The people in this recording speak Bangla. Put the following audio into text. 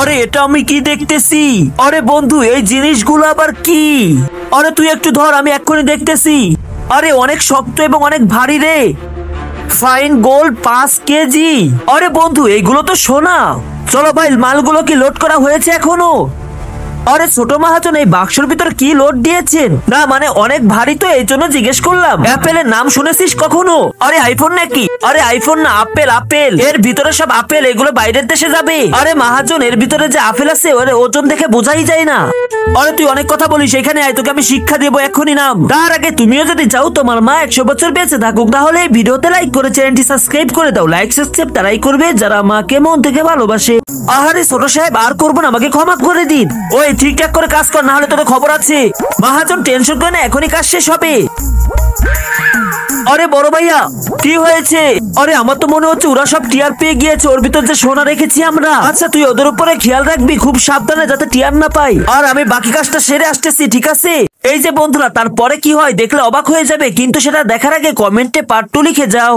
আরে এটা আমি কি দেখতেছি? আরে বন্ধু এই জিনিসগুলো আবার কি? আরে তুই একটু ধর, আমি এক্ষুনি দেখতেছি। আরে অনেক শক্ত এবং অনেক ভারী রে। Fine gold 5 KG. আরে বন্ধু এইগুলো তো সোনা। চলো ভাই, মালগুলো কি লোড করা হয়েছে এখনো? আরে ছোট মহাজন, এই বাক্সের ভিতর কি লোড দিয়েছেন? না মানে অনেক ভারী তো, এই জন্য জিজ্ঞেস করলাম। অ্যাপেলের নাম শুনেছিস কখনো? আরে আইফোন নাকি? আরে আইফোন না, আপেল আপেল। এর ভিতরে সব আপেল, এগুলো বাইরের দেশে যাবে। আরে মহাজন, এর ভিতরে যে আপেল আছে ওর ওজন দেখে বোঝাই যায় না। আরে তুই অনেক কথা বলিস, এখানে আয়, তোকে আমি শিক্ষা দেবো এক্ষুনি। নাম। তার আগে তুমিও যদি চাও তোমার মা 100 বছর বেঁচে থাকুক, তাহলে এই ভিডিওতে লাইক করে চ্যানেলটি সাবস্ক্রাইব করে দাও। লাইক সাবস্ক্রাইব তারাই করবে যারা মাকে মন থেকে ভালোবাসে। আহারে ছোট সাহেব, আর করবো না, আমাকে ক্ষমা করে দিন। ওই ঠিকঠাক করে কাজ কর, না হলে তোর খবর আছে। মহাজন টেনশন করে না, এখনই কাজ শেষ হবে। আরে বড় ভাইয়া, কি হয়েছে? আরে আমার তো মনে হচ্ছে ওরা সব টিয়ার পেয়ে গিয়েছে, ওর ভিতর যে সোনা রেখেছি আমরা। আচ্ছা তুই ওদের উপরে খেয়াল রাখবি, খুব সাবধানে, যাতে টিয়ার না পাই। আর আমি বাকি কাজটা সেরে আসতেছি, ঠিক আছে? এই যে বন্ধুরা, তারপরে কি হয় দেখলে অবাক হয়ে যাবে, কিন্তু সেটা দেখার আগে কমেন্টে পার্ট 2 লিখে যাও।